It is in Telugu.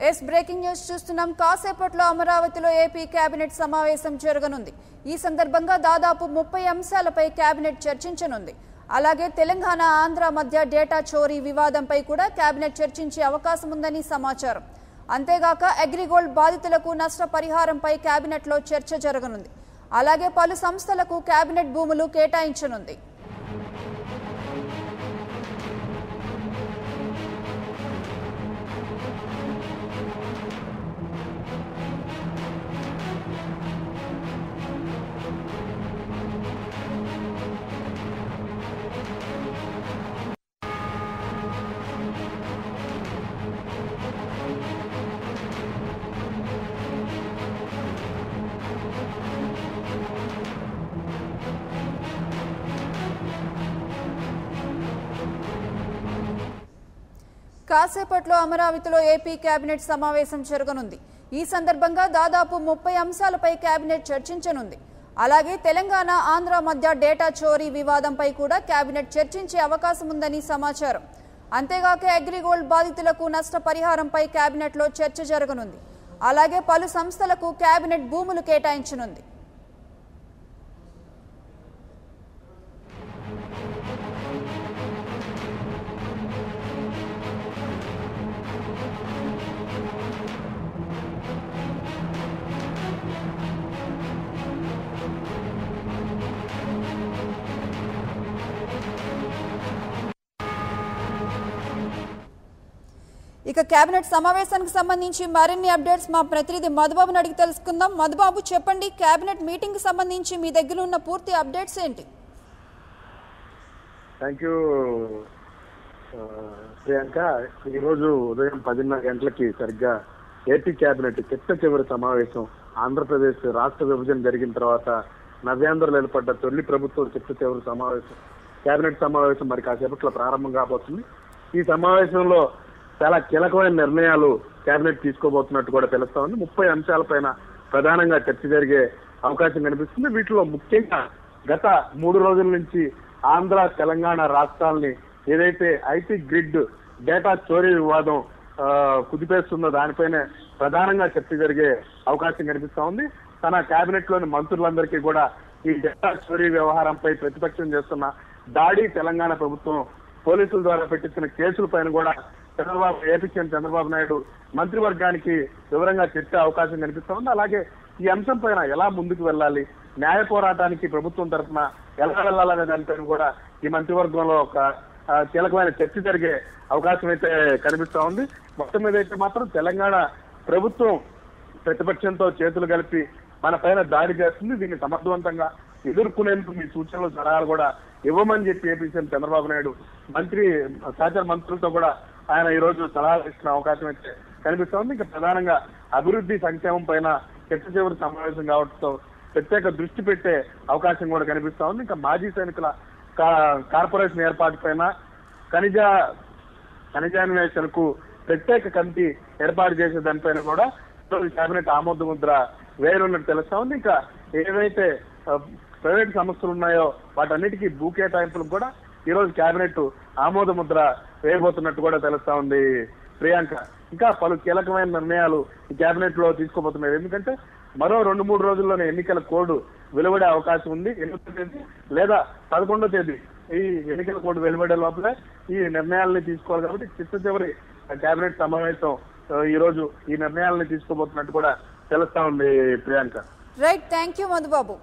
ఎస్ బ్రేకింగ్ న్యూస్ చూస్తున్నాం. కాసేపట్లో అమరావతిలో ఏపీ కేబినెట్ సమావేశం జరగనుంది. ఈ సందర్భంగా దాదాపు 30 అంశాలపై కేబినెట్ చర్చించనుంది. అలాగే తెలంగాణ ఆంధ్ర మధ్య డేటా చోరీ వివాదంపై కూడా కేబినెట్ చర్చించే అవకాశం ఉందని సమాచారం. అంతేగాక అగ్రిగోల్డ్ బాధితులకు నష్టపరిహారంపై కేబినెట్లో చర్చ జరగనుంది. అలాగే పలు సంస్థలకు కేబినెట్ భూములు కేటాయించనుంది. కాసేపట్లో అమరావతిలో ఏపీ కేబినెట్ సమావేశం జరగనుంది. ఈ సందర్భంగా దాదాపు 30 అంశాలపై కేబినెట్ చర్చించనుంది. అలాగే తెలంగాణ ఆంధ్ర మధ్య డేటా చోరీ వివాదంపై కూడా కేబినెట్ చర్చించే అవకాశం ఉందని సమాచారం. అంతేగాక అగ్రిగోల్డ్ బాధితులకు నష్టపరిహారంపై కేబినెట్లో చర్చ జరగనుంది. అలాగే పలు సంస్థలకు కేబినెట్ భూములు కేటాయించనుంది. ఇక కేబినెట్ సమావేశానికి సంబంధించి మరిన్ని అప్డేట్స్ మా ప్రతినిధి మధుబాబుని అడిగి తెలుసుకుందాం. మధుబాబు, చెప్పండి, కేబినెట్ మీటింగ్ సంబంధించి మీ దగ్గర ఉన్న పూర్తి అప్డేట్స్ ఏంటి? Thank you Priyanka. ఈరోజు ఉదయం 10:30 గంటలకి సరిగ్గా ఏపీ కేబినెట్ చిట్ట చివరి సమావేశం. ఆంధ్రప్రదేశ్ రాష్ట్ర విభజన జరిగిన తర్వాత నవ్యాంధ్రలో ఏర్పడ్డ తొలి ప్రభుత్వం చిట్ట చివరి సమావేశం, కేబినెట్ సమావేశం మరి కాసేపట్లో ప్రారంభం కాబోతుంది. ఈ సమావేశంలో చాలా కీలకమైన నిర్ణయాలు కేబినెట్ తీసుకోబోతున్నట్టు కూడా తెలుస్తా ఉంది. 30 అంశాలపైన ప్రధానంగా చర్చ జరిగే అవకాశం కనిపిస్తుంది. వీటిలో ముఖ్యంగా గత 3 రోజుల నుంచి ఆంధ్ర తెలంగాణ రాష్ట్రాలని ఏదైతే ఐటీ గ్రిడ్ డేటా చోరీ వివాదం కుదిపేస్తుందో దానిపైనే ప్రధానంగా చర్చ జరిగే అవకాశం కనిపిస్తా ఉంది. తన కేబినెట్ లోని మంత్రులందరికీ కూడా ఈ డేటా చోరీ వ్యవహారంపై ప్రతిపక్షం చేస్తున్న దాడి, తెలంగాణ ప్రభుత్వం పోలీసుల ద్వారా పెట్టించిన కేసులపైన కూడా ఏపీ సీఎం చంద్రబాబు నాయుడు మంత్రివర్గానికి వివరంగా చర్చే అవకాశం కనిపిస్తా ఉంది. అలాగే ఈ అంశం పైన ఎలా ముందుకు వెళ్ళాలి, న్యాయ పోరాటానికి ప్రభుత్వం తరఫున ఎలా వెళ్ళాలనే దానిపైన కూడా ఈ మంత్రివర్గంలో ఒక కీలకమైన చర్చ జరిగే అవకాశం అయితే కనిపిస్తా ఉంది. మొత్తం మీద అయితే మాత్రం తెలంగాణ ప్రభుత్వం ప్రతిపక్షంతో చేతులు కలిపి మన పైన దాడి చేస్తుంది. దీన్ని సమర్థవంతంగా ఎదుర్కొనేందుకు మీ సూచనలు సలహాలు కూడా ఇవ్వమని చెప్పి ఏపీ సీఎం చంద్రబాబు నాయుడు సహచర మంత్రులతో కూడా ఆయన ఈ రోజు సలహాలు ఇచ్చిన అవకాశం అయితే కనిపిస్తా ఉంది. ఇంకా ప్రధానంగా అభివృద్ధి సంక్షేమం పైన చర్చ చివరి సమావేశం కావడంతో ప్రత్యేక దృష్టి పెట్టే అవకాశం కూడా కనిపిస్తా ఉంది. ఇంకా మాజీ సైనికుల కార్పొరేషన్ ఏర్పాటు పైన ఖనిజాన్వేషణకు ప్రత్యేక కమిటీ ఏర్పాటు చేసే దానిపైన కూడా కేబినెట్ ఆమోద ముద్ర వేయనున్నట్టు తెలుస్తా ఉంది. ఇంకా ఏవైతే ప్రైవేట్ సంస్థలు ఉన్నాయో వాటన్నిటికీ భూ కేటాయింపులకు కూడా ఈ రోజు కేబినెట్ ఆమోద ముద్ర వేయబోతున్నట్టు కూడా తెలుస్తా ఉంది ప్రియాంక. ఇంకా పలు కీలకమైన నిర్ణయాలు ఈ కేబినెట్ లో తీసుకోబోతున్నారు. ఎందుకంటే మరో 2-3 రోజుల్లోనే ఎన్నికల కోడ్ వెలువడే అవకాశం ఉంది. 8వ తేదీ లేదా 11వ తేదీ ఈ ఎన్నికల కోడ్ వెలువడే లోపలే ఈ నిర్ణయాలని తీసుకోవాలి. కాబట్టి చిట్ట చివరి కేబినెట్ సమావేశం ఈ రోజు ఈ నిర్ణయాలని తీసుకోబోతున్నట్టు కూడా తెలుస్తా ఉంది Priyanka. Right, thank you Madhubabu.